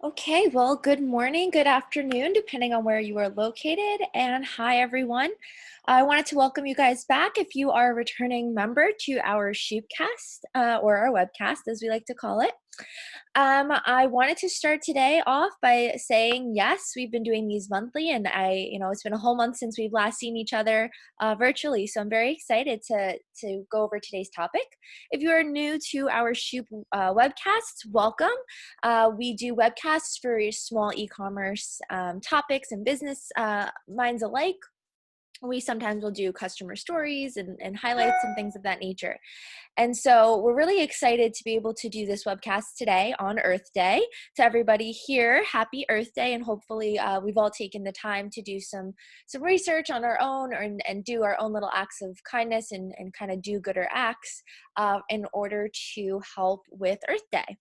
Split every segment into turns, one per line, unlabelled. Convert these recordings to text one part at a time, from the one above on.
Okay, well, good morning, good afternoon, depending on where you are located. And hi, everyone. I wanted to welcome you guys back if you are a returning member to our Shoopcast, or our webcast, as we like to call it. I wanted to start today off by saying, yes, we've been doing these monthly, and it's been a whole month since we've last seen each other virtually. So I'm very excited to go over today's topic. If you are new to our Shuup webcasts, welcome. We do webcasts for small e-commerce topics and business minds alike. We sometimes will do customer stories and highlights and things of that nature. And so we're really excited to be able to do this webcast today on Earth Day. To everybody here, happy Earth Day, and hopefully we've all taken the time to do some research on our own and do our own little acts of kindness and kind of do gooder acts in order to help with Earth Day.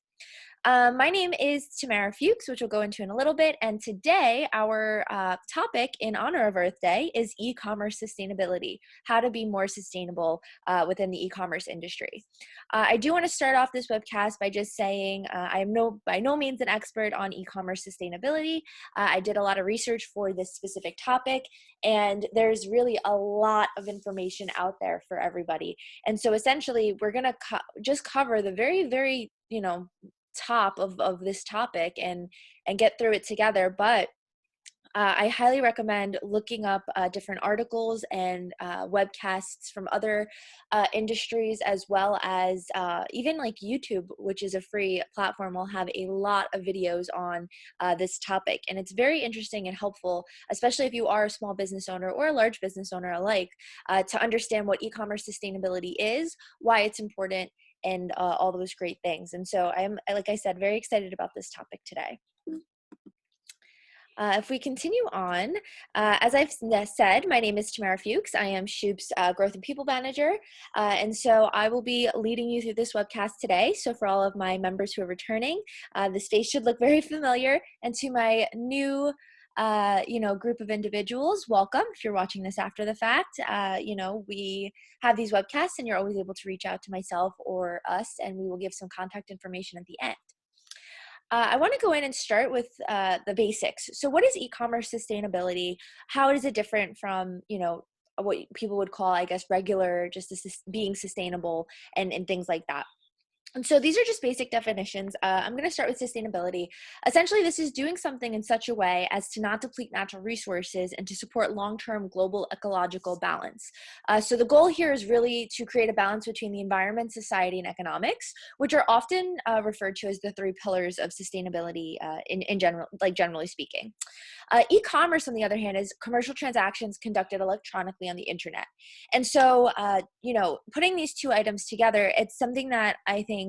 My name is Tamara Fuchs, which we'll go into in a little bit. And today, our topic in honor of Earth Day is e-commerce sustainability, how to be more sustainable within the e-commerce industry. I do want to start off this webcast by just saying I am by no means an expert on e-commerce sustainability. I did a lot of research for this specific topic, and there's really a lot of information out there for everybody. And so essentially, we're going to just cover the very, very, top of this topic and get through it together. But I highly recommend looking up different articles and webcasts from other industries, as well as even like YouTube, which is a free platform, will have a lot of videos on this topic. And it's very interesting and helpful, especially if you are a small business owner or a large business owner alike, to understand what e-commerce sustainability is, why it's important, and all those great things. And so I'm, like I said, very excited about this topic today. If we continue on, as I've said, my name is Tamara Fuchs. I am Shuup's Growth and People Manager, and so I will be leading you through this webcast today. So for all of my members who are returning, this face should look very familiar, and to my new group of individuals, welcome. If you're watching this after the fact, we have these webcasts and you're always able to reach out to myself or us, and we will give some contact information at the end. I want to go in and start with the basics. So what is e-commerce sustainability? How is it different from, what people would call, I guess, regular, just being sustainable and things like that? And so these are just basic definitions. I'm going to start with sustainability. Essentially, this is doing something in such a way as to not deplete natural resources and to support long-term global ecological balance. So the goal here is really to create a balance between the environment, society, and economics, which are often referred to as the three pillars of sustainability in general, like generally speaking. E-commerce, on the other hand, is commercial transactions conducted electronically on the internet. And so, putting these two items together, it's something that I think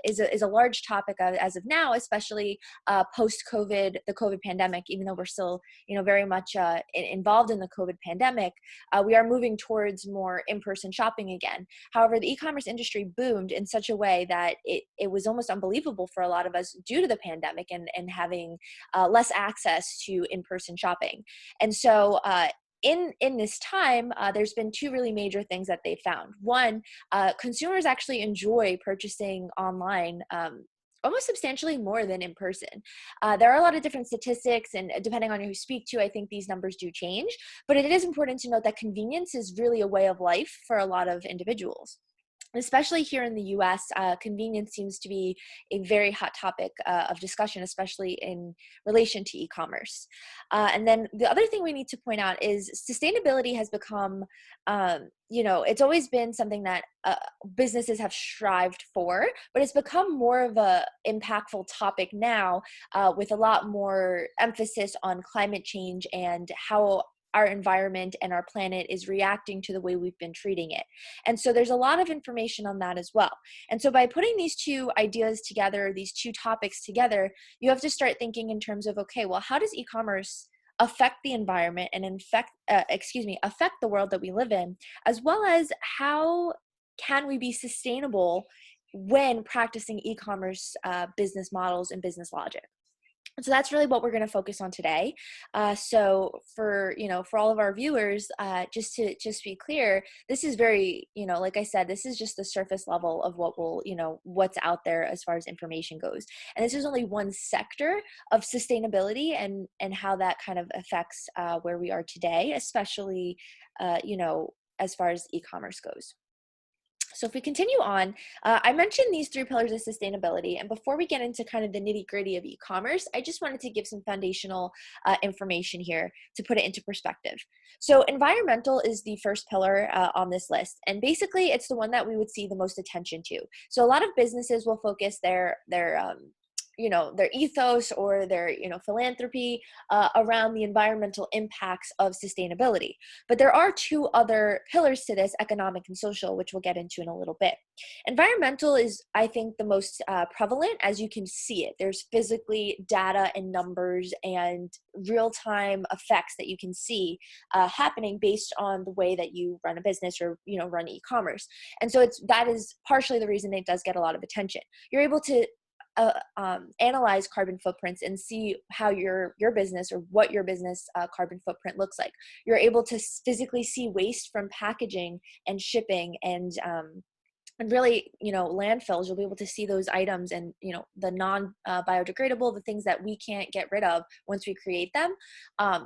is a large topic as of now, especially post-COVID, the COVID pandemic. Even though we're still, very much involved in the COVID pandemic, we are moving towards more in-person shopping again. However, the e-commerce industry boomed in such a way that it was almost unbelievable for a lot of us due to the pandemic and having less access to in-person shopping. And so in this time, there's been two really major things that they found. One, consumers actually enjoy purchasing online almost substantially more than in person. There are a lot of different statistics, and depending on who you speak to, I think these numbers do change. But it is important to note that convenience is really a way of life for a lot of individuals. Especially here in the US, convenience seems to be a very hot topic of discussion, especially in relation to e-commerce. And then the other thing we need to point out is sustainability has become, it's always been something that businesses have strived for, but it's become more of a impactful topic now with a lot more emphasis on climate change and how our environment and our planet is reacting to the way we've been treating it. And so there's a lot of information on that as well. And so by putting these two ideas together, these two topics together, you have to start thinking in terms of, okay, well, how does e-commerce affect the environment and affect the world that we live in, as well as how can we be sustainable when practicing e-commerce business models and business logic? So that's really what we're going to focus on today. So for for all of our viewers, just be clear, this is very, like I said, this is just the surface level of what will what's out there as far as information goes, and this is only one sector of sustainability and how that kind of affects where we are today, especially as far as e-commerce goes. So if we continue on, I mentioned these three pillars of sustainability. And before we get into kind of the nitty gritty of e-commerce, I just wanted to give some foundational information here to put it into perspective. So environmental is the first pillar on this list. And basically it's the one that we would see the most attention to. So a lot of businesses will focus their ethos or their philanthropy around the environmental impacts of sustainability. But there are two other pillars to this, economic and social, which we'll get into in a little bit. Environmental is, I think, the most prevalent, as you can see it. There's physically data and numbers and real-time effects that you can see happening based on the way that you run a business or run e-commerce. And so that is partially the reason it does get a lot of attention. You're able to analyze carbon footprints and see how your business or what your business carbon footprint looks like. You're able to physically see waste from packaging and shipping and really, landfills. You'll be able to see those items and, the non-biodegradable, the things that we can't get rid of once we create them.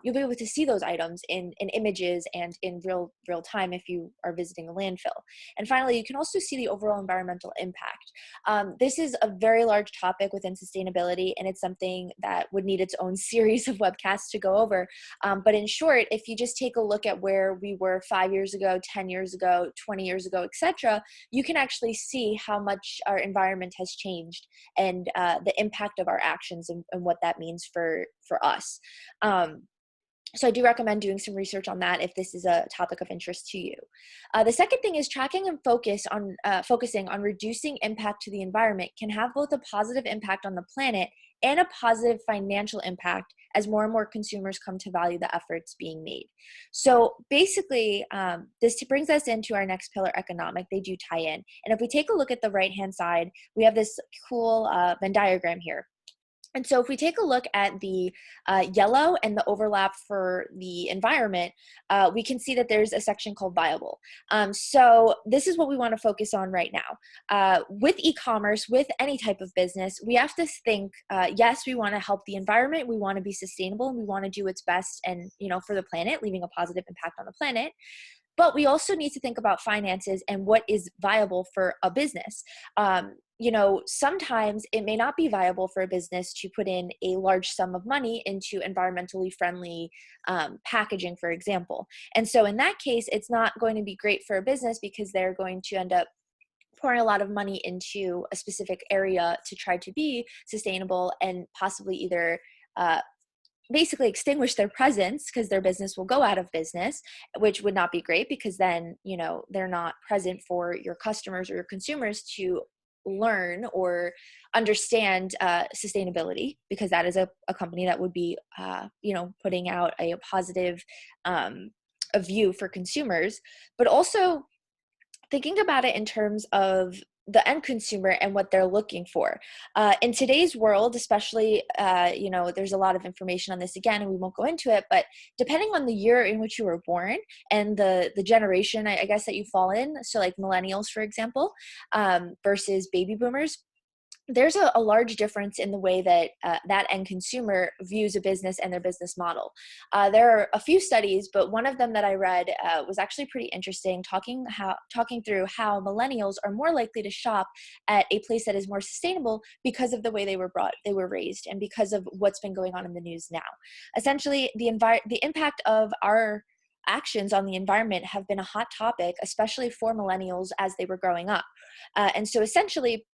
You'll be able to see those items in images and in real time if you are visiting a landfill. And finally, you can also see the overall environmental impact. This is a very large topic within sustainability, and it's something that would need its own series of webcasts to go over. But in short, if you just take a look at where we were 5 years ago, 10 years ago, 20 years ago, etc., you can actually see how much our environment has changed and the impact of our actions and what that means for us. So I do recommend doing some research on that if this is a topic of interest to you. The second thing is tracking and focusing on reducing impact to the environment can have both a positive impact on the planet and a positive financial impact as more and more consumers come to value the efforts being made. So basically, this brings us into our next pillar, economic. They do tie in. And if we take a look at the right-hand side, we have this cool Venn diagram here. And so if we take a look at the yellow and the overlap for the environment, we can see that there's a section called viable. So this is what we want to focus on right now. With e-commerce, with any type of business, we have to think, yes, we want to help the environment, we want to be sustainable, and we want to do what's best and, for the planet, leaving a positive impact on the planet. But we also need to think about finances and what is viable for a business. Sometimes it may not be viable for a business to put in a large sum of money into environmentally friendly packaging, for example. And so in that case, it's not going to be great for a business because they're going to end up pouring a lot of money into a specific area to try to be sustainable and possibly either basically extinguish their presence because their business will go out of business, which would not be great because then, they're not present for your customers or your consumers to learn or understand sustainability, because that is a company that would be, putting out a positive a view for consumers, but also thinking about it in terms of the end consumer and what they're looking for. In today's world, especially, there's a lot of information on this again, and we won't go into it, but depending on the year in which you were born and the generation, I guess, that you fall in, so like millennials, for example, versus baby boomers, there's a large difference in the way that that end consumer views a business and their business model. There are a few studies, but one of them that I read was actually pretty interesting, talking through how millennials are more likely to shop at a place that is more sustainable because of the way they were raised, and because of what's been going on in the news now. Essentially, the impact of our actions on the environment have been a hot topic, especially for millennials as they were growing up. And so essentially,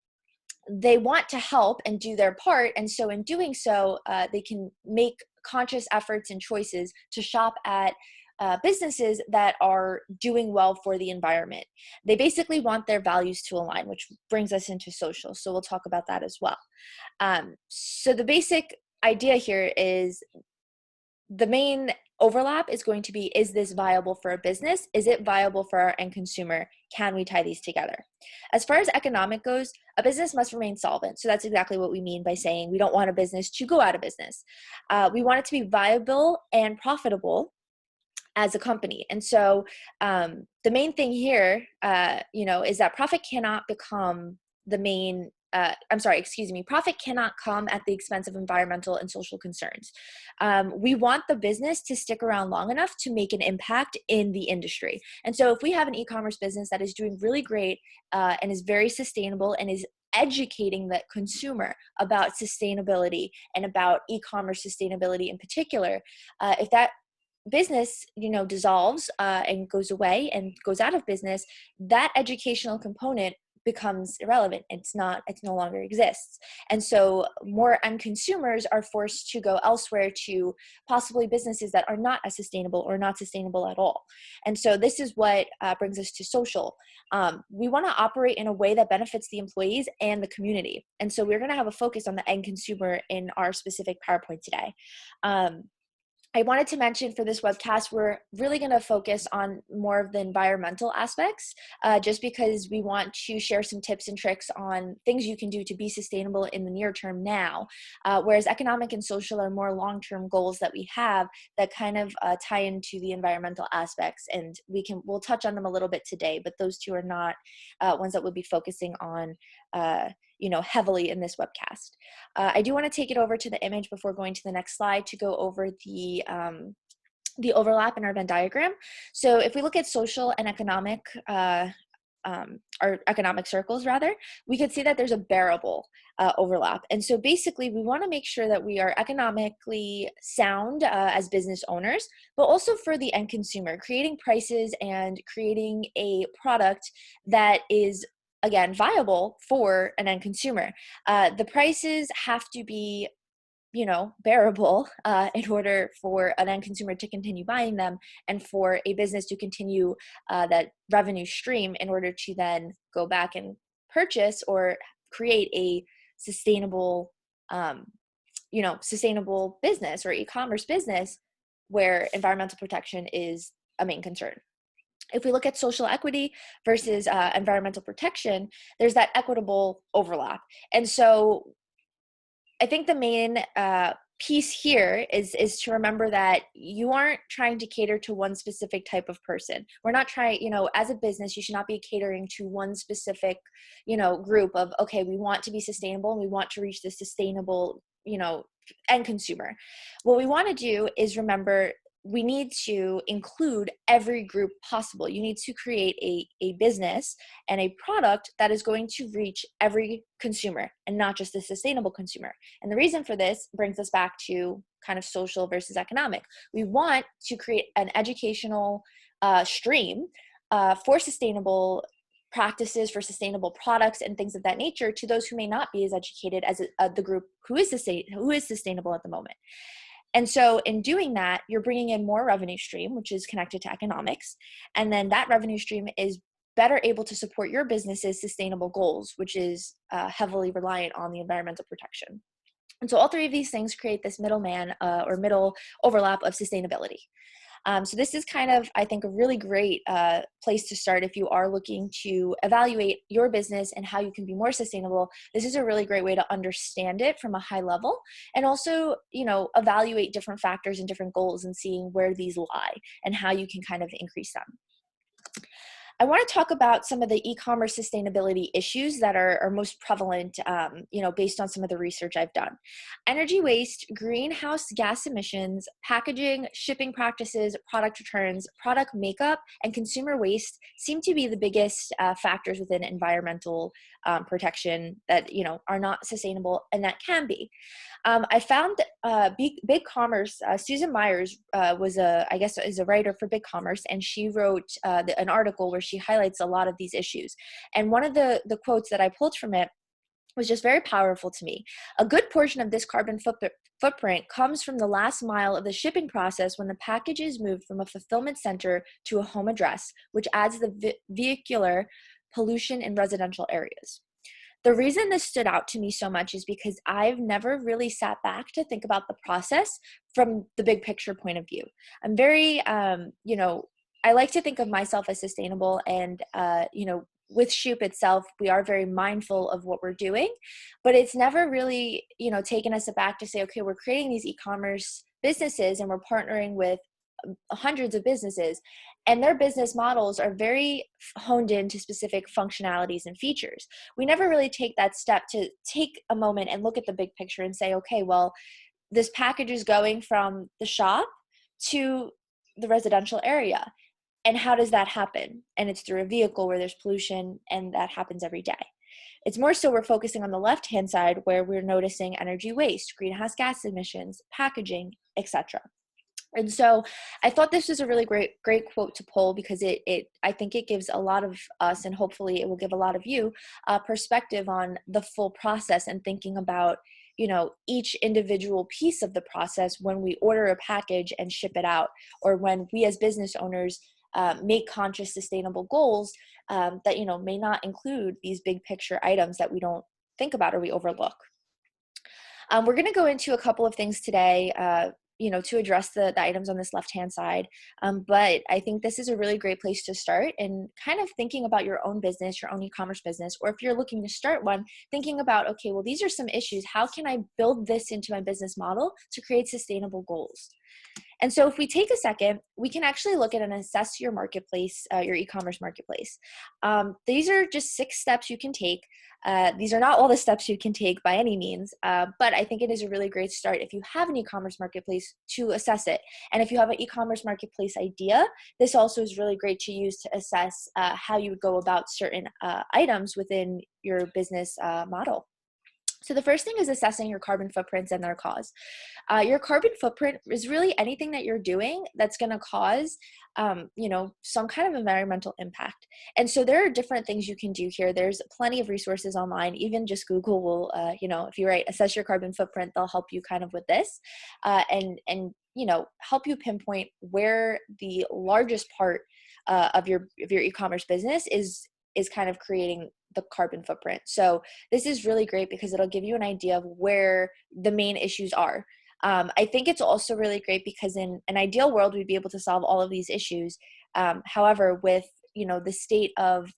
they want to help and do their part, and so in doing so, they can make conscious efforts and choices to shop at businesses that are doing well for the environment. They basically want their values to align, which brings us into social, so we'll talk about that as well. So the basic idea here is the main overlap is going to be, is this viable for a business? Is it viable for our end consumer? Can we tie these together? As far as economic goes, a business must remain solvent. So that's exactly what we mean by saying we don't want a business to go out of business. We want it to be viable and profitable as a company. And so the main thing here, is that profit cannot become the main, profit cannot come at the expense of environmental and social concerns. We want the business to stick around long enough to make an impact in the industry. And so if we have an e-commerce business that is doing really great and is very sustainable and is educating the consumer about sustainability and about e-commerce sustainability in particular, if that business dissolves and goes away and goes out of business, that educational component becomes irrelevant. It no longer exists. And so more end consumers are forced to go elsewhere to possibly businesses that are not as sustainable or not sustainable at all. And so this is what brings us to social. We want to operate in a way that benefits the employees and the community. And so we're going to have a focus on the end consumer in our specific PowerPoint today. I wanted to mention for this webcast, we're really going to focus on more of the environmental aspects, just because we want to share some tips and tricks on things you can do to be sustainable in the near term now, whereas economic and social are more long-term goals that we have that kind of tie into the environmental aspects, and we'll touch on them a little bit today, but those two are not ones that we'll be focusing on heavily in this webcast. I do want to take it over to the image before going to the next slide to go over the overlap in our Venn diagram. So if we look at social and economic, or economic circles rather, we could see that there's a bearable overlap. And so basically we want to make sure that we are economically sound as business owners, but also for the end consumer, creating prices and creating a product that is, again, viable for an end consumer. The prices have to be, bearable in order for an end consumer to continue buying them and for a business to continue that revenue stream in order to then go back and purchase or create a sustainable, sustainable business or e-commerce business where environmental protection is a main concern. If we look at social equity versus environmental protection, there's that equitable overlap. And so I think the main piece here is to remember that you aren't trying to cater to one specific type of person. We're not trying, as a business, you should not be catering to one specific, group of, okay, we want to be sustainable and we want to reach the sustainable, end consumer. What we want to do is remember we need to include every group possible. You need to create a business and a product that is going to reach every consumer and not just the sustainable consumer. And the reason for this brings us back to kind of social versus economic. We want to create an educational stream for sustainable practices, for sustainable products and things of that nature to those who may not be as educated as the group who is sustainable at the moment. And so in doing that, you're bringing in more revenue stream, which is connected to economics. And then that revenue stream is better able to support your business's sustainable goals, which is heavily reliant on the environmental protection. And so all three of these things create this middleman or middle overlap of sustainability. So this is kind of, I think, a really great place to start if you are looking to evaluate your business and how you can be more sustainable. This is a really great way to understand it from a high level and also, evaluate different factors and different goals and seeing where these lie and how you can kind of increase them. I want to talk about some of the e-commerce sustainability issues that are most prevalent, based on some of the research I've done. Energy waste, greenhouse gas emissions, packaging, shipping practices, product returns, product makeup, and consumer waste seem to be the biggest factors within environmental protection that, are not sustainable and that can be. I found Big Commerce, Susan Myers is a writer for Big Commerce, and she wrote an article where she highlights a lot of these issues. And one of the quotes that I pulled from it was just very powerful to me. A good portion of this carbon footprint comes from the last mile of the shipping process when the package is moved from a fulfillment center to a home address, which adds the vehicular pollution in residential areas. The reason this stood out to me so much is because I've never really sat back to think about the process from the big picture point of view. I'm very, I like to think of myself as sustainable, and, with Shuup itself, we are very mindful of what we're doing, but it's never really, taken us aback to say, okay, we're creating these e-commerce businesses and we're partnering with hundreds of businesses, and their business models are very honed into specific functionalities and features. We never really take that step to take a moment and look at the big picture and say, okay, well, this package is going from the shop to the residential area. And how does that happen? And it's through a vehicle where there's pollution, and that happens every day. It's more so we're focusing on the left-hand side where we're noticing energy waste, greenhouse gas emissions, packaging, etc. And so I thought this was a really great quote to pull, because I think it gives a lot of us, and hopefully it will give a lot of you, perspective on the full process, and thinking about, each individual piece of the process when we order a package and ship it out, or when we as business owners make conscious sustainable goals that, may not include these big picture items that we don't think about or we overlook. We're going to go into a couple of things today, to address the items on this left-hand side. But I think this is a really great place to start, and kind of thinking about your own business, your own e-commerce business, or if you're looking to start one, thinking about, okay, well, these are some issues. How can I build this into my business model to create sustainable goals? And so if we take a second, we can actually look at and assess your marketplace, your e-commerce marketplace. These are just 6 steps you can take. These are not all the steps you can take by any means, but I think it is a really great start if you have an e-commerce marketplace to assess it. And if you have an e-commerce marketplace idea, this also is really great to use to assess how you would go about certain items within your business model. So the first thing is assessing your carbon footprints and their cause. Your carbon footprint is really anything that you're doing that's going to cause, some kind of environmental impact. And so there are different things you can do here. There's plenty of resources online. Even just Google will, if you write assess your carbon footprint, they'll help you kind of with this, and help you pinpoint where the largest part of your e-commerce business is kind of creating the carbon footprint. So this is really great because it'll give you an idea of where the main issues are. I think it's also really great because in an ideal world, we'd be able to solve all of these issues. However, with, the state of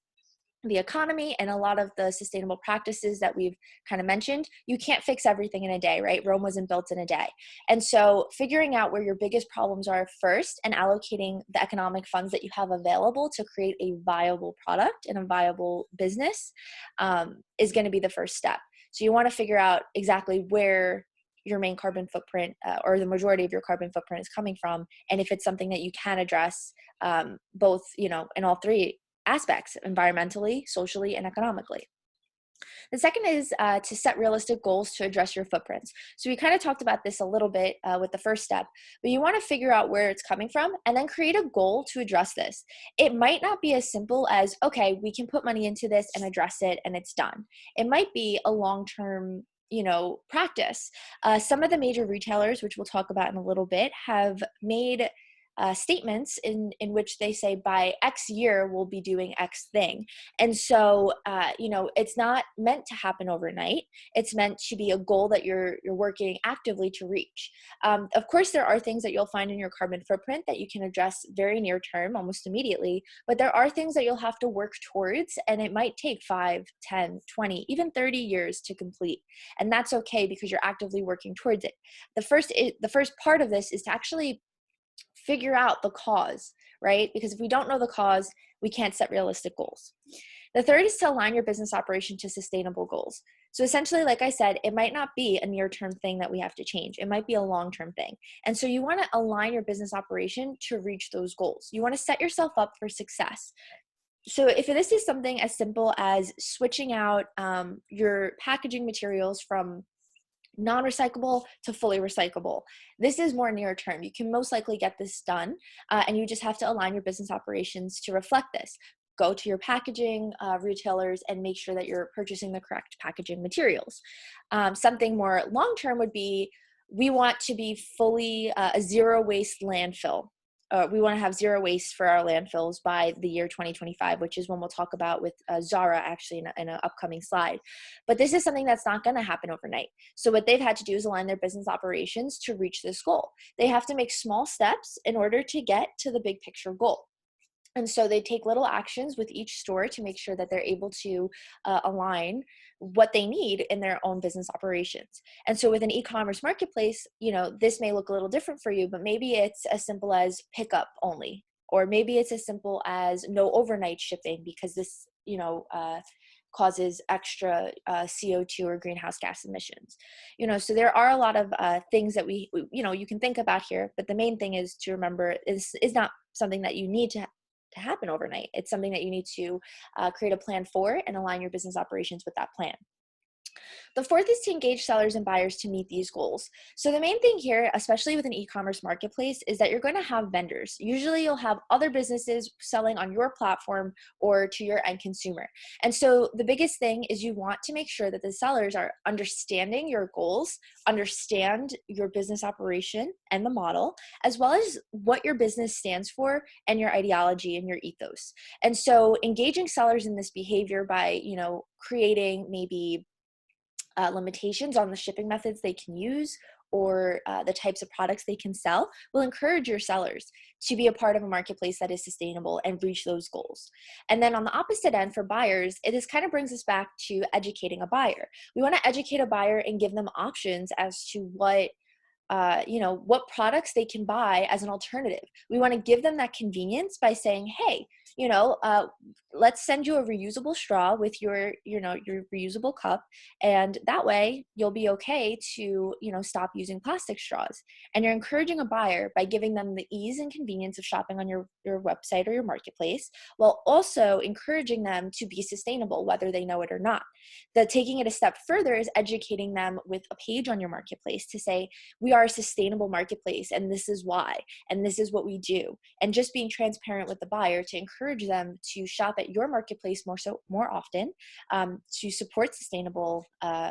the economy and a lot of the sustainable practices that we've kind of mentioned, you can't fix everything in a day, right? Rome wasn't built in a day. And so figuring out where your biggest problems are first and allocating the economic funds that you have available to create a viable product and a viable business is going to be the first step. So you want to figure out exactly where your main carbon footprint or the majority of your carbon footprint is coming from, and if it's something that you can address both, in all 3 aspects: environmentally, socially, and economically. The second is to set realistic goals to address your footprints. So we kind of talked about this a little bit with the first step, but you want to figure out where it's coming from and then create a goal to address this. It might not be as simple as, okay, we can put money into this and address it and it's done. It might be a long-term practice. Some of the major retailers, which we'll talk about in a little bit, have made statements in which they say by X year we'll be doing X thing. And so, it's not meant to happen overnight. It's meant to be a goal that you're working actively to reach. Of course, there are things that you'll find in your carbon footprint that you can address very near term, almost immediately, but there are things that you'll have to work towards, and it might take 5, 10, 20, even 30 years to complete. And that's okay because you're actively working towards it. The first part of this is to actually figure out the cause, right? Because if we don't know the cause, we can't set realistic goals. The third is to align your business operation to sustainable goals. So essentially, like I said, it might not be a near-term thing that we have to change. It might be a long-term thing. And so you want to align your business operation to reach those goals. You want to set yourself up for success. So if this is something as simple as switching out your packaging materials from non-recyclable to fully recyclable, this is more near term. You can most likely get this done, and you just have to align your business operations to reflect this. Go to your packaging retailers and make sure that you're purchasing the correct packaging materials. Something more long-term would be, we want to be fully a zero waste landfill. we want to have zero waste for our landfills by the year 2025, which is when we'll talk about with Zara actually in an upcoming slide. But this is something that's not going to happen overnight. So what they've had to do is align their business operations to reach this goal. They have to make small steps in order to get to the big picture goal. And so they take little actions with each store to make sure that they're able to align what they need in their own business operations. And so with an e-commerce marketplace, this may look a little different for you, but maybe it's as simple as pickup only, or maybe it's as simple as no overnight shipping because this, causes extra CO2 or greenhouse gas emissions. So there are a lot of things that you can think about here, but the main thing is to remember is not something that you need to happen overnight. It's something that you need to create a plan for and align your business operations with that plan. The fourth is to engage sellers and buyers to meet these goals. So the main thing here, especially with an e-commerce marketplace, is that you're going to have vendors. Usually you'll have other businesses selling on your platform or to your end consumer. And so the biggest thing is you want to make sure that the sellers are understanding your goals, understand your business operation and the model, as well as what your business stands for and your ideology and your ethos. And so engaging sellers in this behavior by, creating maybe limitations on the shipping methods they can use or the types of products they can sell will encourage your sellers to be a part of a marketplace that is sustainable and reach those goals. And then on the opposite end for buyers, this kind of brings us back to educating a buyer. We want to educate a buyer and give them options as to what products they can buy as an alternative. We want to give them that convenience by saying, hey, let's send you a reusable straw with your reusable cup. And that way you'll be okay to, stop using plastic straws. And you're encouraging a buyer by giving them the ease and convenience of shopping on your website or your marketplace, while also encouraging them to be sustainable, whether they know it or not. Taking it a step further is educating them with a page on your marketplace to say, we are a sustainable marketplace and this is why, and this is what we do. And just being transparent with the buyer to encourage them to shop at your marketplace more often, to support sustainable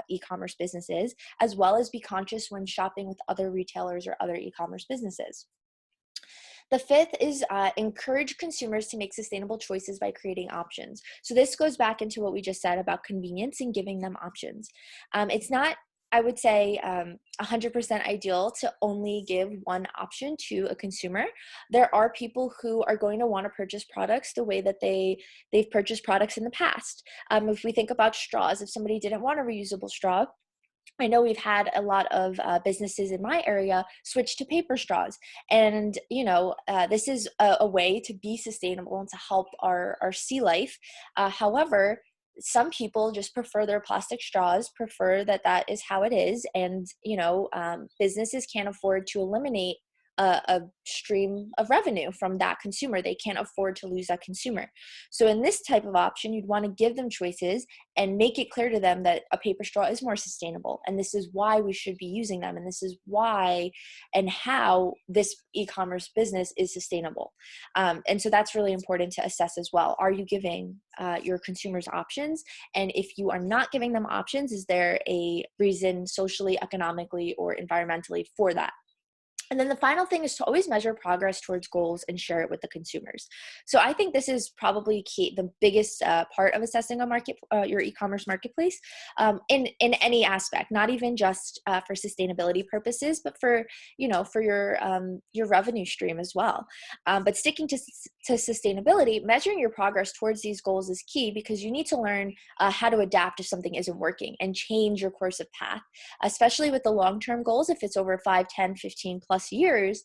e-commerce businesses, as well as be conscious when shopping with other retailers or other e-commerce businesses. The fifth is encourage consumers to make sustainable choices by creating options. So this goes back into what we just said about convenience and giving them options. It's not, I would say, 100% ideal to only give one option to a consumer. There are people who are going to want to purchase products the way that they've purchased products in the past. If we think about straws, if somebody didn't want a reusable straw, I know we've had a lot of businesses in my area switch to paper straws. And, this is a way to be sustainable and to help our sea life. However, some people just prefer their plastic straws, prefer that is how it is. And, businesses can't afford to eliminate a stream of revenue from that consumer. They can't afford to lose that consumer. So in this type of option, you'd want to give them choices and make it clear to them that a paper straw is more sustainable. And this is why we should be using them. And this is why and how this e-commerce business is sustainable. And so that's really important to assess as well. Are you giving your consumers options? And if you are not giving them options, is there a reason socially, economically, or environmentally for that? And then the final thing is to always measure progress towards goals and share it with the consumers. So I think this is probably key, the biggest part of assessing a your e-commerce marketplace in any aspect, not even just for sustainability purposes, but for your revenue stream as well. But sticking to sustainability, measuring your progress towards these goals is key because you need to learn how to adapt if something isn't working and change your course of path, especially with the long-term goals. If it's over 5, 10, 15 plus years,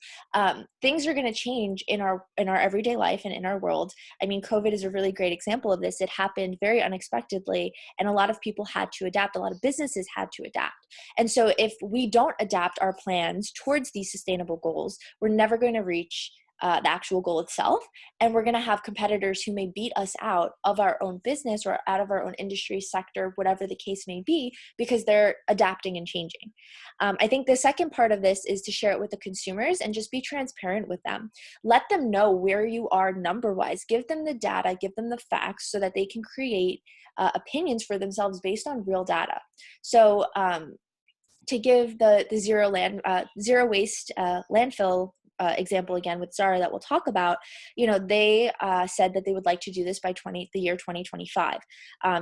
things are going to change in our everyday life and in our world. I mean, COVID is a really great example of this. It happened very unexpectedly, and a lot of people had to adapt. A lot of businesses had to adapt. And so if we don't adapt our plans towards these sustainable goals, we're never going to reach the actual goal itself. And we're going to have competitors who may beat us out of our own business or out of our own industry sector, whatever the case may be, because they're adapting and changing. I think the second part of this is to share it with the consumers and just be transparent with them. Let them know where you are number-wise. Give them the data, give them the facts so that they can create opinions for themselves based on real data. So to give the zero waste landfill example again with Zara that we'll talk about, they said that they would like to do this by the year 2025.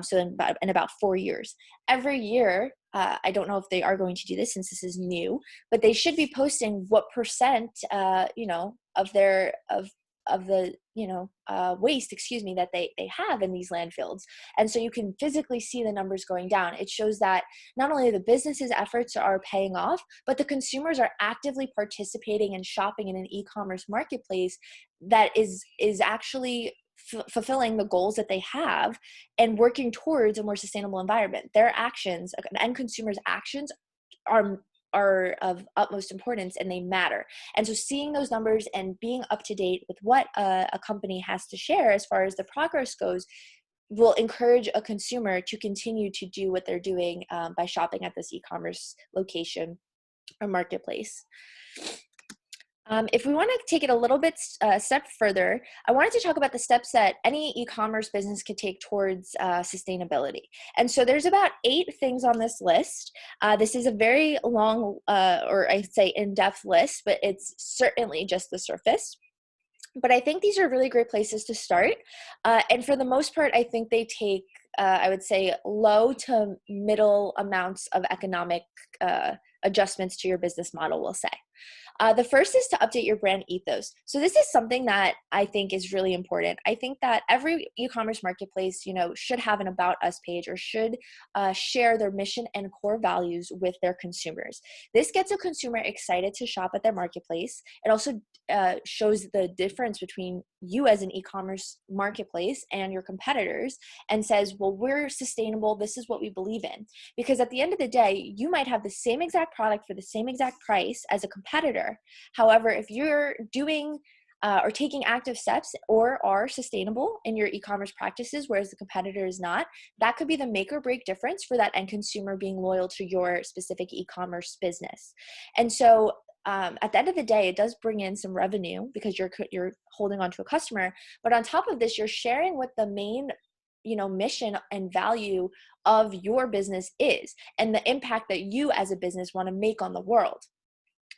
So in about 4 years. Every year, I don't know if they are going to do this since this is new, but they should be posting what percent, of the waste, that they have in these landfills. And so you can physically see the numbers going down. It shows that not only the business's efforts are paying off, but the consumers are actively participating and shopping in an e-commerce marketplace that is actually fulfilling the goals that they have and working towards a more sustainable environment. Their actions and consumers' actions are of utmost importance, and they matter. And so seeing those numbers and being up to date with what a company has to share as far as the progress goes will encourage a consumer to continue to do what they're doing by shopping at this e-commerce location or marketplace. If we want to take it a little bit step further, I wanted to talk about the steps that any e-commerce business could take towards sustainability. And so there's about 8 things on this list. This is a very long, or I'd say in-depth list, but it's certainly just the surface. But I think these are really great places to start. And for the most part, I think they take, I would say, low to middle amounts of economic adjustments to your business model, we'll say. The first is to update your brand ethos. So this is something that I think is really important. I think that every e-commerce marketplace, should have an About Us page or should share their mission and core values with their consumers. This gets a consumer excited to shop at their marketplace. It also shows the difference between you as an e-commerce marketplace and your competitors and says, well, we're sustainable. This is what we believe in. Because at the end of the day, you might have the same exact product for the same exact price as a competitor. However, if you're doing or taking active steps or are sustainable in your e-commerce practices, whereas the competitor is not, that could be the make or break difference for that end consumer being loyal to your specific e-commerce business. And so at the end of the day, it does bring in some revenue because you're holding on to a customer. But on top of this, you're sharing what the main mission and value of your business is and the impact that you as a business want to make on the world,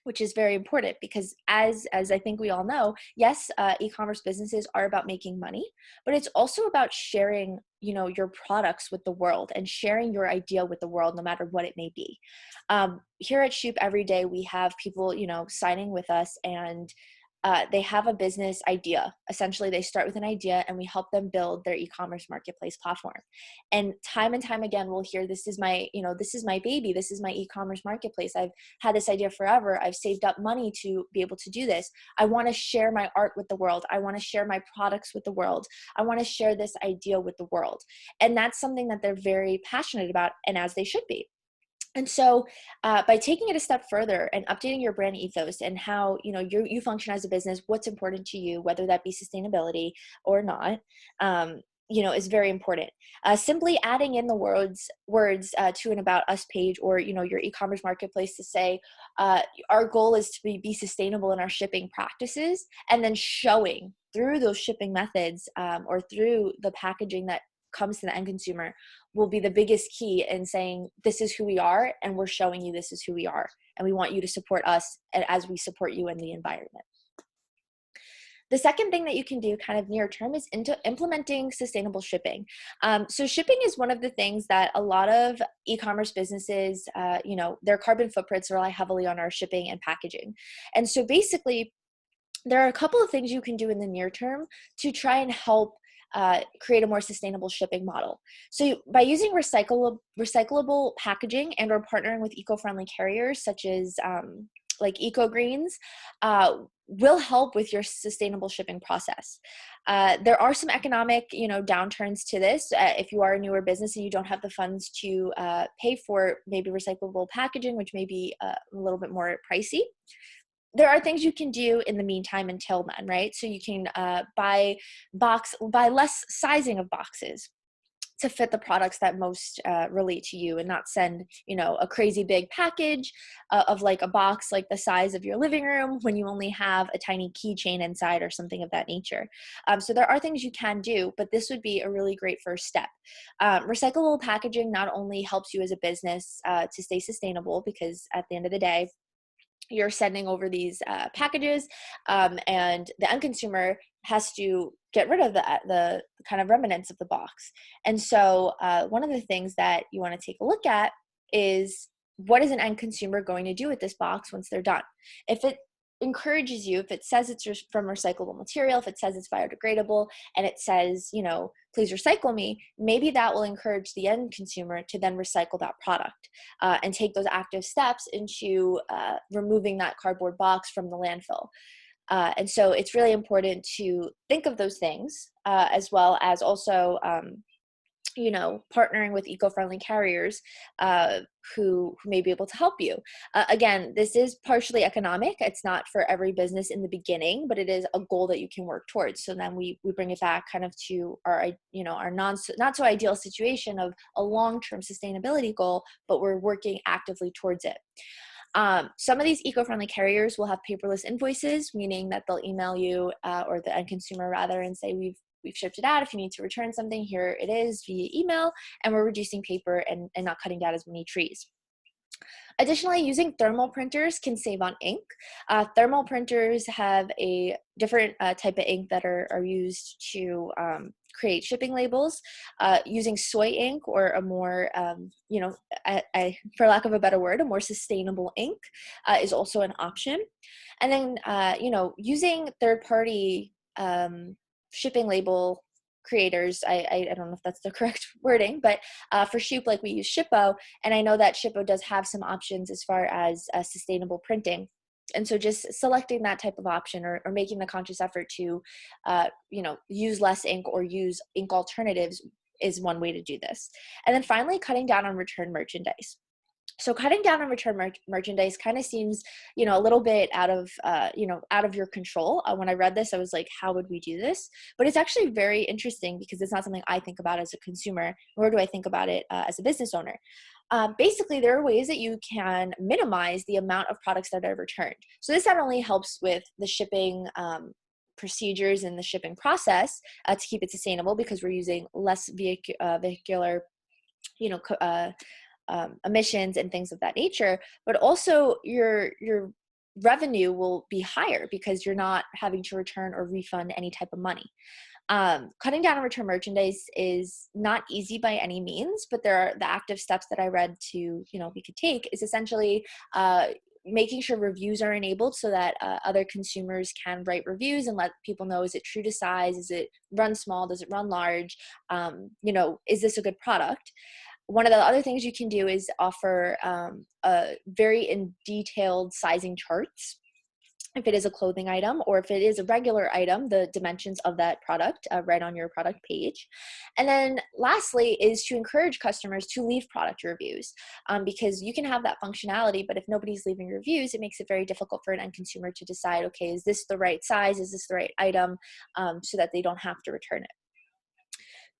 which is very important because as I think we all know, yes, e-commerce businesses are about making money, but it's also about sharing, your products with the world and sharing your idea with the world, no matter what it may be. Here at Shuup, every day we have people, signing with us and they have a business idea. Essentially, they start with an idea and we help them build their e-commerce marketplace platform. And time again, we'll hear, this is my baby. This is my e-commerce marketplace. I've had this idea forever. I've saved up money to be able to do this. I want to share my art with the world. I want to share my products with the world. I want to share this idea with the world. And that's something that they're very passionate about, and as they should be. And so by taking it a step further and updating your brand ethos and how you function as a business, what's important to you, whether that be sustainability or not, is very important. Simply adding in the words to an About Us page or your e-commerce marketplace to say our goal is to be sustainable in our shipping practices, and then showing through those shipping methods or through the packaging that comes to the end consumer will be the biggest key in saying, this is who we are, and we're showing you this is who we are, and we want you to support us as we support you in the environment. The second thing that you can do kind of near term is into implementing sustainable shipping. So shipping is one of the things that a lot of e-commerce businesses, their carbon footprints rely heavily on our shipping and packaging. And so basically, there are a couple of things you can do in the near term to try and help create a more sustainable shipping model. So by using recyclable packaging and or partnering with eco-friendly carriers such as like EcoGreens will help with your sustainable shipping process. There are some economic, downturns to this. If you are a newer business and you don't have the funds to pay for maybe recyclable packaging, which may be a little bit more pricey, there are things you can do in the meantime until then, right? So you can buy less sizing of boxes to fit the products that most relate to you, and not send, a crazy big package of like a box like the size of your living room when you only have a tiny keychain inside or something of that nature. So there are things you can do, but this would be a really great first step. Recyclable packaging not only helps you as a business to stay sustainable, because at the end of the day, you're sending over these packages, and the end consumer has to get rid of the kind of remnants of the box. And so one of the things that you want to take a look at is, what is an end consumer going to do with this box once they're done? If it encourages you, if it says it's from recyclable material, if it says it's biodegradable, and it says, please recycle me, maybe that will encourage the end consumer to then recycle that product and take those active steps into removing that cardboard box from the landfill. And so it's really important to think of those things, as well as also partnering with eco-friendly carriers who may be able to help you. Again, this is partially economic. It's not for every business in the beginning, but it is a goal that you can work towards. So then we bring it back kind of to our not so ideal situation of a long-term sustainability goal, but we're working actively towards it. Some of these eco-friendly carriers will have paperless invoices, meaning that they'll email you or the end consumer rather, and say, we've shipped it out. If you need to return something, here it is via email, and we're reducing paper and not cutting down as many trees. Additionally, using thermal printers can save on ink. Thermal printers have a different type of ink that are used to create shipping labels. Using soy ink, or a more, for lack of a better word, a more sustainable ink is also an option. And then, using third-party shipping label creators, I don't know if that's the correct wording, but for Shuup, like we use Shippo, and I know that Shippo does have some options as far as sustainable printing. And so just selecting that type of option, or making the conscious effort to, use less ink or use ink alternatives is one way to do this. And then finally, cutting down on return merchandise. So cutting down on return merchandise kind of seems, a little bit out of your control. When I read this, I was like, how would we do this? But it's actually very interesting, because it's not something I think about as a consumer, nor do I think about it as a business owner. Basically, there are ways that you can minimize the amount of products that are returned. So this not only helps with the shipping procedures and the shipping process to keep it sustainable, because we're using less vehicular, emissions and things of that nature, but also your revenue will be higher because you're not having to return or refund any type of money. Cutting down on return merchandise is not easy by any means, but there are the active steps that I read to, we could take is essentially making sure reviews are enabled so that other consumers can write reviews and let people know, is it true to size? Is it run small? Does it run large? Is this a good product? One of the other things you can do is offer a very detailed sizing charts, if it is a clothing item, or if it is a regular item, the dimensions of that product right on your product page. And then lastly is to encourage customers to leave product reviews, because you can have that functionality, but if nobody's leaving reviews, it makes it very difficult for an end consumer to decide, okay, is this the right size? Is this the right item? So that they don't have to return it.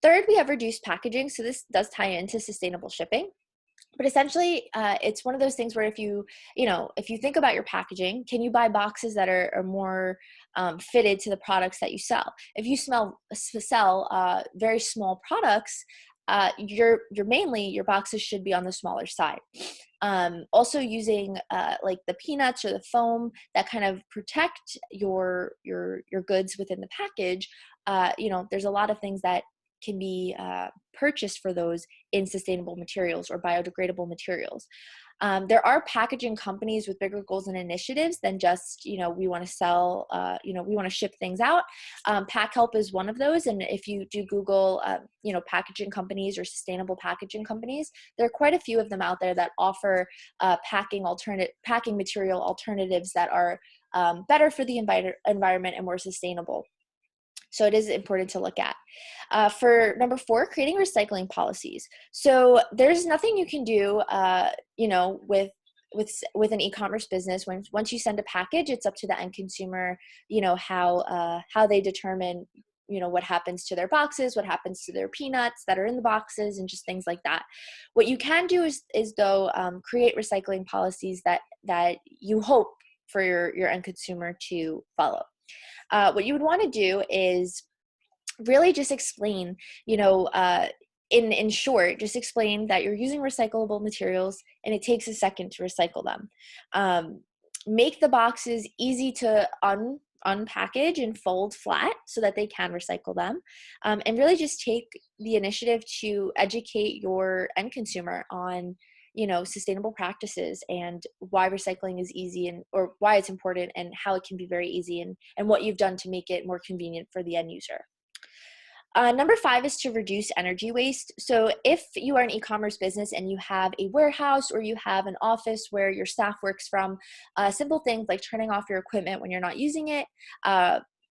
Third, we have reduced packaging. So this does tie into sustainable shipping. But essentially, it's one of those things where if you think about your packaging, can you buy boxes that are more fitted to the products that you sell? If you sell very small products, your boxes should be on the smaller side. Also using like the peanuts or the foam that kind of protect your goods within the package. There's a lot of things that can be purchased for those in sustainable materials or biodegradable materials. There are packaging companies with bigger goals and initiatives than just, we want to sell, we want to ship things out. Pack Help is one of those. And if you do Google, packaging companies or sustainable packaging companies, there are quite a few of them out there that offer packing material alternatives that are better for the environment and more sustainable. So it is important to look at. For number 4, creating recycling policies. So there's nothing you can do, with an e-commerce business. Once you send a package, it's up to the end consumer, how they determine, what happens to their boxes, what happens to their peanuts that are in the boxes, and just things like that. What you can do is though, create recycling policies that you hope for your end consumer to follow. What you would want to do is really just explain, in short, just explain that you're using recyclable materials and it takes a second to recycle them. make the boxes easy to unpackage and fold flat so that they can recycle them, and really just take the initiative to educate your end consumer on, sustainable practices and why recycling is easy, and or why it's important, and how it can be very easy, and what you've done to make it more convenient for the end user. Number 5 is to reduce energy waste. So if you are an e-commerce business and you have a warehouse or you have an office where your staff works from, simple things like turning off your equipment when you're not using it,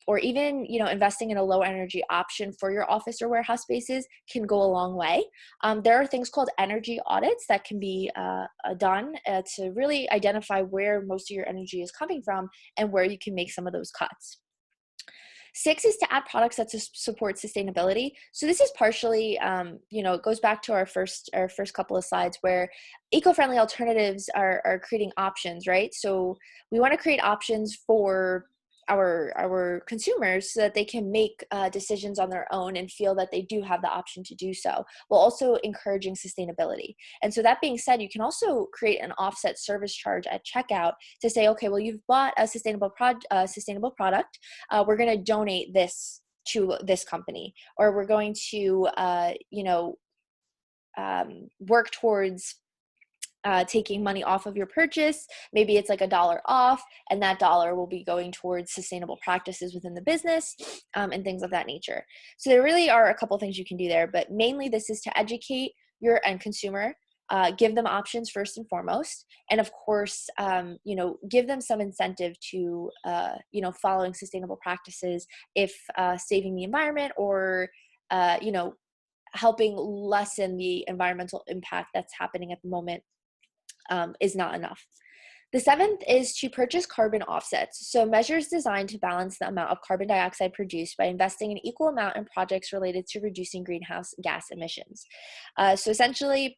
or even investing in a low energy option for your office or warehouse spaces can go a long way. There are things called energy audits that can be done to really identify where most of your energy is coming from and where you can make some of those cuts. 6 is to add products that support sustainability. So this is partially, it goes back to our first couple of slides where eco-friendly alternatives are creating options, right? So we want to create options for our consumers so that they can make decisions on their own and feel that they do have the option to do so, while also encouraging sustainability. And so that being said, you can also create an offset service charge at checkout to say, okay, well, you've bought a sustainable product, we're going to donate this to this company, or we're going to work towards taking money off of your purchase. Maybe it's like $1 off, and that dollar will be going towards sustainable practices within the business, and things of that nature. So there really are a couple things you can do there, but mainly this is to educate your end consumer, give them options first and foremost, and of course, give them some incentive to, following sustainable practices if saving the environment or, helping lessen the environmental impact that's happening at the moment is not enough. The 7th is to purchase carbon offsets. So measures designed to balance the amount of carbon dioxide produced by investing an equal amount in projects related to reducing greenhouse gas emissions. So essentially,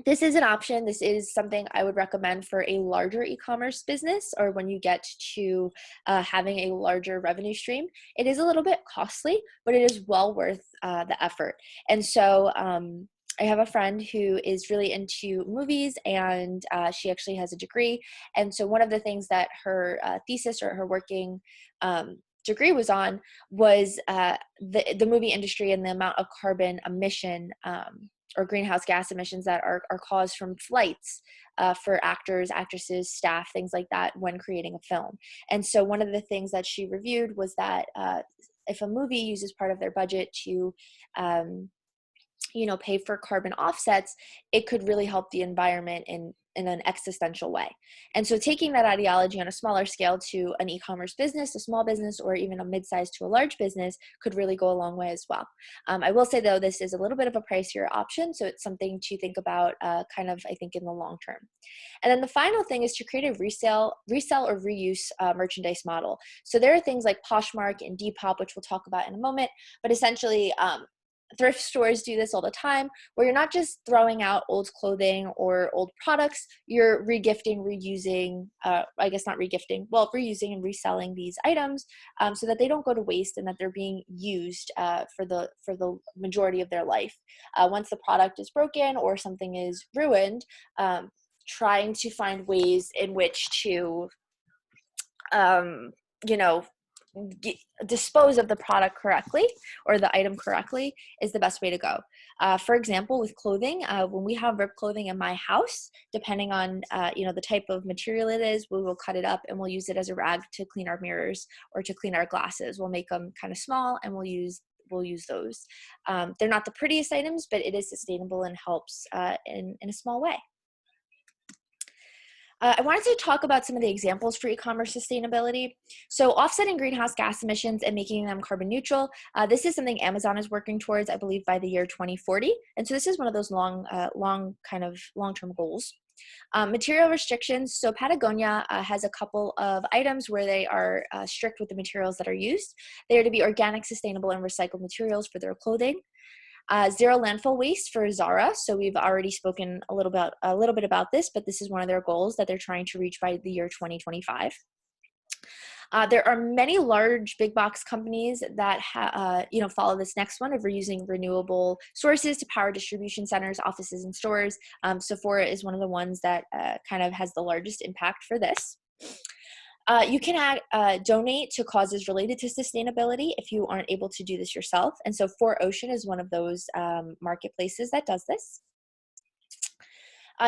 this is an option. This is something I would recommend for a larger e-commerce business, or when you get to having a larger revenue stream. It is a little bit costly, but it is well worth the effort. And so I have a friend who is really into movies, and she actually has a degree. And so one of the things that her thesis or her working degree was on was the movie industry and the amount of carbon emission or greenhouse gas emissions that are caused from flights for actors, actresses, staff, things like that when creating a film. And so one of the things that she reviewed was that if a movie uses part of their budget to pay for carbon offsets, it could really help the environment in an existential way. And so taking that ideology on a smaller scale to an e-commerce business, a small business, or even a mid-sized to a large business could really go a long way as well. I will say, though, this is a little bit of a pricier option, so it's something to think about I think, in the long term. And then the final thing is to create a resell or reuse merchandise model. So there are things like Poshmark and Depop, which we'll talk about in a moment, but essentially, thrift stores do this all the time, where you're not just throwing out old clothing or old products, you're regifting, reusing, reusing and reselling these items so that they don't go to waste and that they're being used for the majority of their life. Once the product is broken or something is ruined, trying to find ways in which to dispose of the product correctly or the item correctly is the best way to go. For example, with clothing, when we have ripped clothing in my house, depending on the type of material it is, we will cut it up and we'll use it as a rag to clean our mirrors or to clean our glasses. We'll make them kind of small and we'll use those. They're not the prettiest items, but it is sustainable and helps in a small way. I wanted to talk about some of the examples for e-commerce sustainability. So offsetting greenhouse gas emissions and making them carbon neutral. This is something Amazon is working towards, I believe, by the year 2040. And so this is one of those long-term goals. Material restrictions. So Patagonia has a couple of items where they are strict with the materials that are used. They are to be organic, sustainable, and recycled materials for their clothing. Zero landfill waste for Zara. So we've already spoken a little bit about this, but this is one of their goals that they're trying to reach by the year 2025. There are many large big box companies that follow this next one of reusing renewable sources to power distribution centers, offices, and stores. Sephora is one of the ones that kind of has the largest impact for this. You can donate to causes related to sustainability if you aren't able to do this yourself. And so 4Ocean is one of those marketplaces that does this.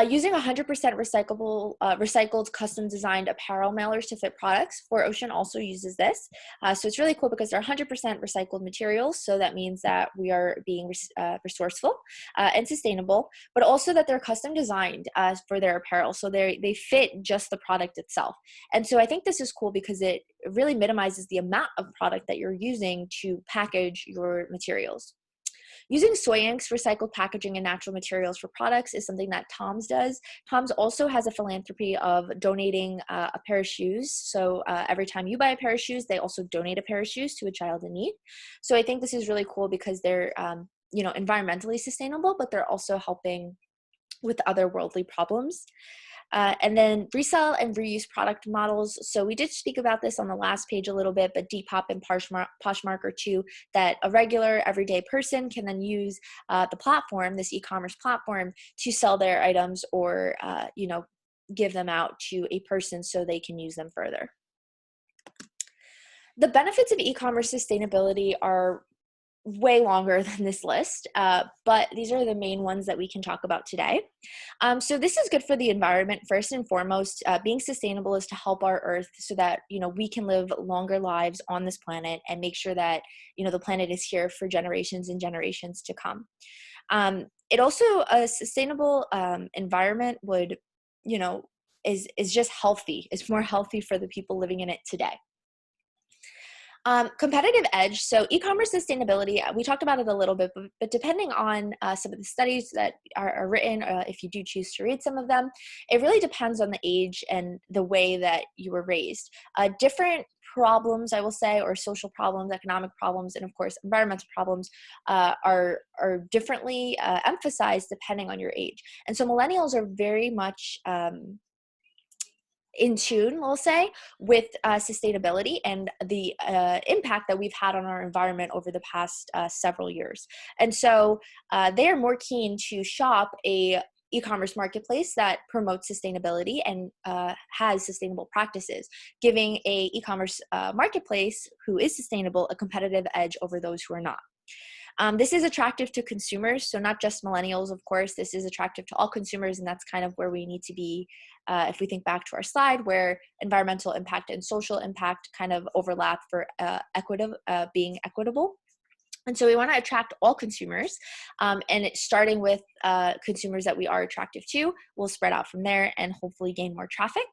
Using 100% recycled custom designed apparel mailers to fit products, 4Ocean also uses this. So it's really cool because they're 100% recycled materials. So that means that we are being resourceful and sustainable, but also that they're custom designed for their apparel. So they fit just the product itself. And so I think this is cool because it really minimizes the amount of product that you're using to package your materials. Using soy inks, recycled packaging, and natural materials for products is something that Tom's does. Tom's also has a philanthropy of donating a pair of shoes. So every time you buy a pair of shoes, they also donate a pair of shoes to a child in need. So I think this is really cool because they're environmentally sustainable, but they're also helping with other worldly problems. And then resell and reuse product models. So we did speak about this on the last page a little bit, but Depop and Poshmark are two that a regular everyday person can then use the platform, this e-commerce platform, to sell their items or give them out to a person so they can use them further. The benefits of e-commerce sustainability are way longer than this list, but these are the main ones that we can talk about today. So this is good for the environment. First and foremost, being sustainable is to help our Earth so that we can live longer lives on this planet and make sure that the planet is here for generations and generations to come. It also a sustainable environment would is just healthy. It's more healthy for the people living in it today. Competitive edge. So e-commerce sustainability, we talked about it a little bit, but depending on some of the studies that are written, if you do choose to read some of them, it really depends on the age and the way that you were raised. Different problems, I will say, or social problems, economic problems, and of course, environmental problems are differently emphasized depending on your age. And so millennials are very much in tune, we'll say, with sustainability and the impact that we've had on our environment over the past several years. And so they are more keen to shop a e-commerce marketplace that promotes sustainability and has sustainable practices, giving a e-commerce marketplace who is sustainable a competitive edge over those who are not. This is attractive to consumers, so not just millennials, of course. This is attractive to all consumers, and that's kind of where we need to be if we think back to our slide, where environmental impact and social impact kind of overlap for being equitable. And so we want to attract all consumers, and it's starting with consumers that we are attractive to. We'll spread out from there and hopefully gain more traffic.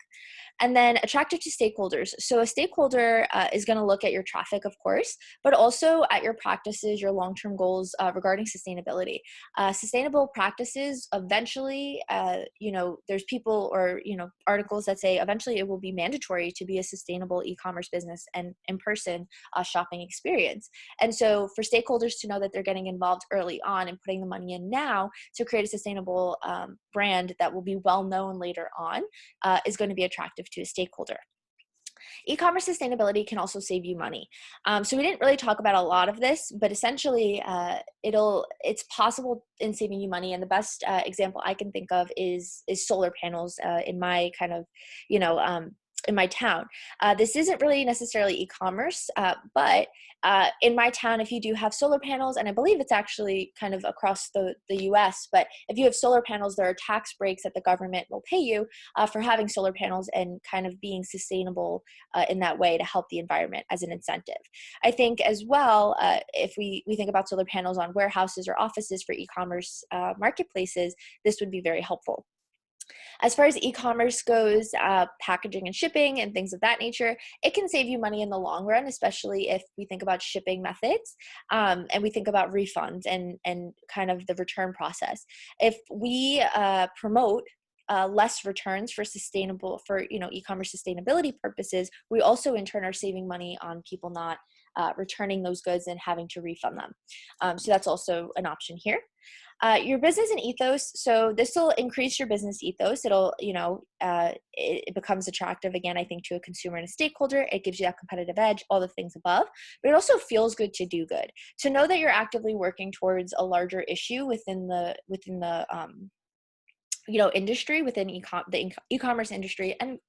And then attractive to stakeholders. So a stakeholder is going to look at your traffic, of course, but also at your practices, your long-term goals regarding sustainability. Sustainable practices, eventually, there's people or, articles that say eventually it will be mandatory to be a sustainable e-commerce business and in-person shopping experience. And so for stakeholders to know that they're getting involved early on and putting the money in now to create a sustainable brand that will be well known later on is going to be attractive to a stakeholder. E-commerce sustainability can also save you money. So we didn't really talk about a lot of this, but essentially it's possible in saving you money. And the best example I can think of is solar panels in my kind of, in my town. This isn't really necessarily e-commerce, but in my town, if you do have solar panels, and I believe it's actually kind of across the US, but if you have solar panels, there are tax breaks that the government will pay you for having solar panels and kind of being sustainable in that way to help the environment as an incentive. I think as well, if we think about solar panels on warehouses or offices for e-commerce marketplaces, this would be very helpful. As far as e-commerce goes, packaging and shipping and things of that nature, it can save you money in the long run, especially if we think about shipping methods and we think about refunds and kind of the return process. If we promote less returns for e-commerce sustainability purposes, we also in turn are saving money on people not returning those goods and having to refund them. So that's also an option here. Your business and ethos. So this will increase your business ethos. It'll, it becomes attractive again, I think, to a consumer and a stakeholder. It gives you that competitive edge, all the things above, but it also feels good to do good. To know that you're actively working towards a larger issue within the industry, within the e-commerce industry, and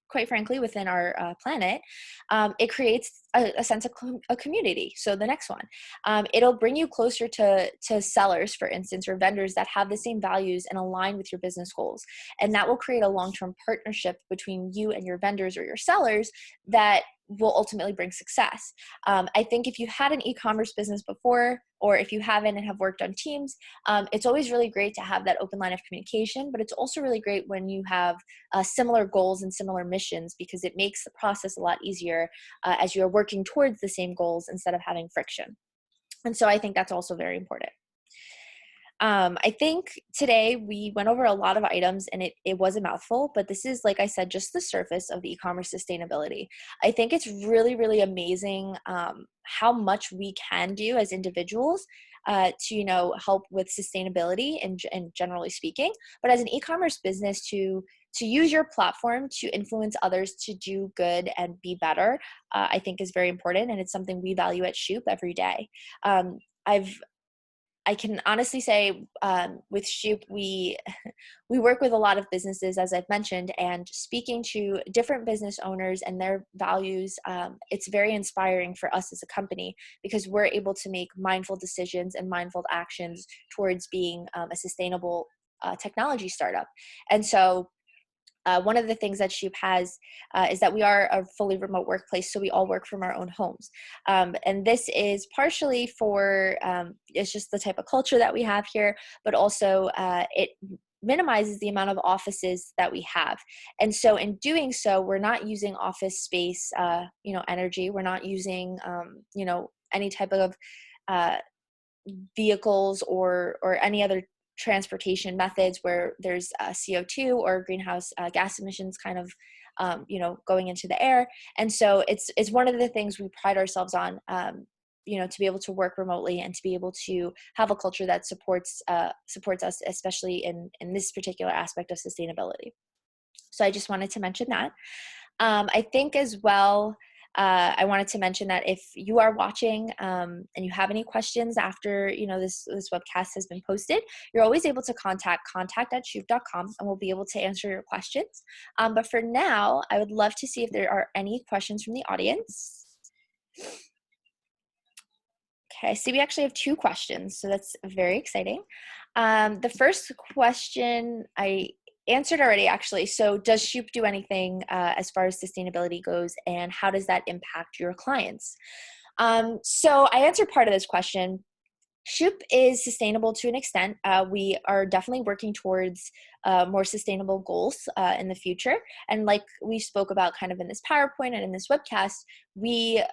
quite frankly, within our planet, it creates a sense of a community. So the next one, it'll bring you closer to sellers, for instance, or vendors that have the same values and align with your business goals. And that will create a long-term partnership between you and your vendors or your sellers that will ultimately bring success. I think if you had an e-commerce business before, or if you haven't and have worked on teams, it's always really great to have that open line of communication, but it's also really great when you have similar goals and similar missions, because it makes the process a lot easier as you're working towards the same goals instead of having friction. And so I think that's also very important. I think today we went over a lot of items, and it was a mouthful, but this is, like I said, just the surface of the e-commerce sustainability. I think it's really, really amazing how much we can do as individuals to help with sustainability and generally speaking, but as an e-commerce business to use your platform to influence others to do good and be better, I think is very important, and it's something we value at Shuup every day. I can honestly say with Shuup, we work with a lot of businesses, as I've mentioned, and speaking to different business owners and their values, it's very inspiring for us as a company, because we're able to make mindful decisions and mindful actions towards being a sustainable technology startup. And so one of the things that Shuup has is that we are a fully remote workplace, so we all work from our own homes. And this is partially for, it's just the type of culture that we have here, but also it minimizes the amount of offices that we have. And so in doing so, we're not using office space, energy. We're not using, any type of vehicles or any other transportation methods where there's CO2 or greenhouse gas emissions kind of going into the air. And so it's one of the things we pride ourselves on, to be able to work remotely and to be able to have a culture that supports us, especially in this particular aspect of sustainability. So I just wanted to mention that. I think as well, I wanted to mention that if you are watching and you have any questions after this webcast has been posted, you're always able to contact@shuup.com, and we'll be able to answer your questions. But for now, I would love to see if there are any questions from the audience. Okay, I see we actually have 2 questions, so that's very exciting. The first question I answered already, actually. So does Shuup do anything as far as sustainability goes, and how does that impact your clients? So I answered part of this question. Shuup is sustainable to an extent. We are definitely working towards more sustainable goals in the future. And like we spoke about kind of in this PowerPoint and in this webcast, we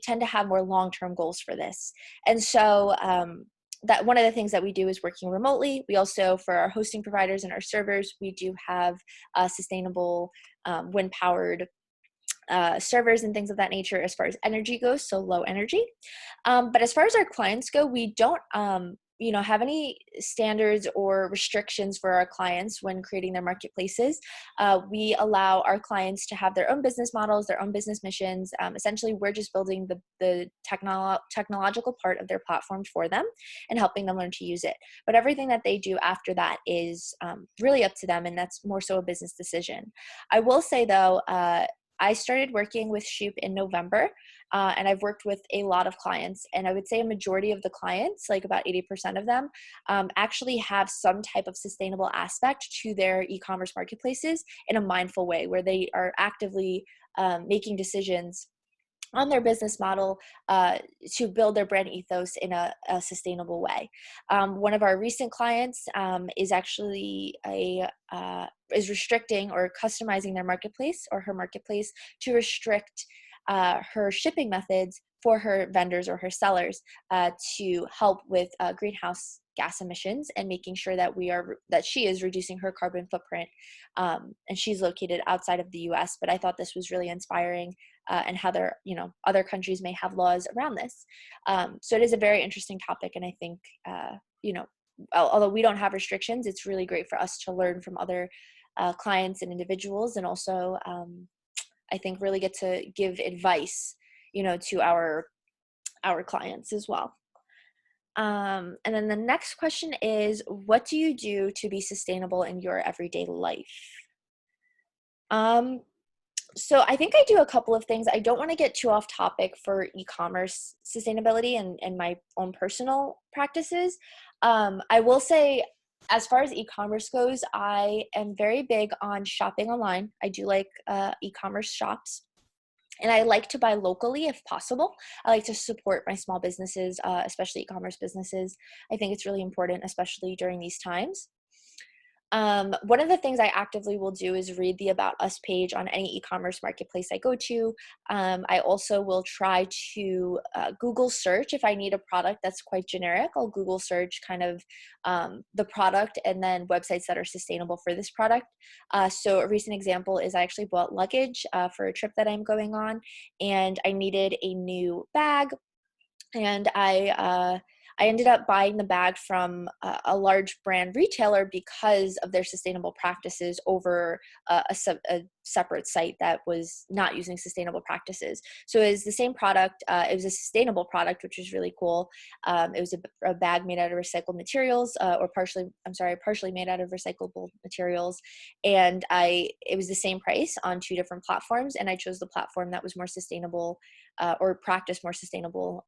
tend to have more long-term goals for this. And so that one of the things that we do is working remotely. We also, for our hosting providers and our servers, we do have sustainable wind-powered servers and things of that nature as far as energy goes, so low energy. But as far as our clients go, we don't have any standards or restrictions for our clients when creating their marketplaces. We allow our clients to have their own business models, their own business missions. Essentially, we're just building the technological part of their platform for them and helping them learn to use it. But everything that they do after that is really up to them, and that's more so a business decision. I will say, though, I started working with Shuup in November, and I've worked with a lot of clients, and I would say a majority of the clients, like about 80% of them, actually have some type of sustainable aspect to their e-commerce marketplaces in a mindful way, where they are actively making decisions on their business model to build their brand ethos in a sustainable way. One of our recent clients is actually is restricting or customizing their marketplace or her marketplace to restrict her shipping methods for her vendors or her sellers to help with greenhouse gas emissions and making sure that she is reducing her carbon footprint. And she's located outside of the US, but I thought this was really inspiring and how other countries may have laws around this. So it is a very interesting topic, and I think although we don't have restrictions, it's really great for us to learn from other clients and individuals, and also I think really get to give advice to our clients as well. And then the next question is, what do you do to be sustainable in your everyday life? Um, so I think I do a couple of things. I don't want to get too off topic for e-commerce sustainability and my own personal practices. I will say, as far as e-commerce goes, I am very big on shopping online. I do like e-commerce shops. And I like to buy locally if possible. I like to support my small businesses, especially e-commerce businesses. I think it's really important, especially during these times. One of the things I actively will do is read the About Us page on any e-commerce marketplace I go to. I also will try to Google search if I need a product that's quite generic. I'll Google search kind of the product and then websites that are sustainable for this product. So a recent example is I actually bought luggage for a trip that I'm going on, and I needed a new bag, and I ended up buying the bag from a large brand retailer because of their sustainable practices over a separate site that was not using sustainable practices. So it was the same product. It was a sustainable product, which was really cool. It was a bag made out of recycled materials, or partially made out of recyclable materials. And it was the same price on two different platforms, and I chose the platform that was more sustainable, or practiced more sustainable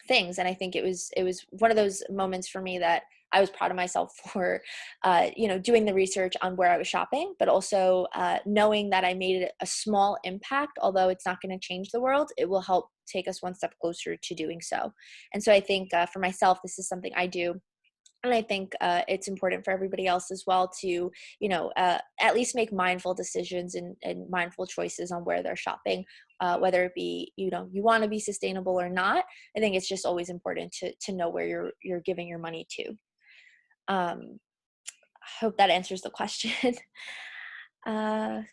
things. And I think it was one of those moments for me that I was proud of myself for, doing the research on where I was shopping, but also knowing that I made a small impact. Although it's not going to change the world, it will help take us one step closer to doing so. And so I think for myself, this is something I do. And I think it's important for everybody else as well to, at least make mindful decisions and mindful choices on where they're shopping, whether it be, you want to be sustainable or not. I think it's just always important to know where you're giving your money to. I hope that answers the question.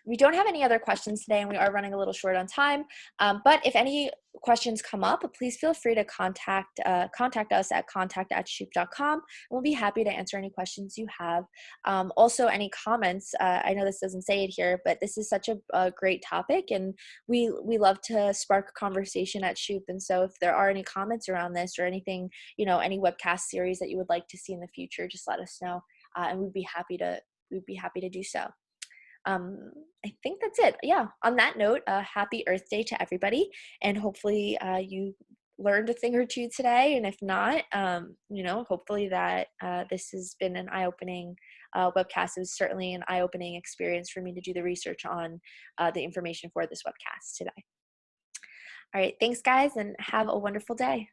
We don't have any other questions today, and we are running a little short on time. But if any questions come up, please feel free to contact us at contact@shuup.com. We'll be happy to answer any questions you have. Also, any comments. I know this doesn't say it here, but this is such a great topic, and we love to spark conversation at Shuup. And so, if there are any comments around this or anything, any webcast series that you would like to see in the future, just let us know, and we'd be happy to do so. I think that's it. Yeah. On that note, happy Earth Day to everybody, and hopefully you learned a thing or two today. And if not, hopefully that this has been an eye-opening webcast. It was certainly an eye-opening experience for me to do the research on the information for this webcast today. All right. Thanks, guys, and have a wonderful day.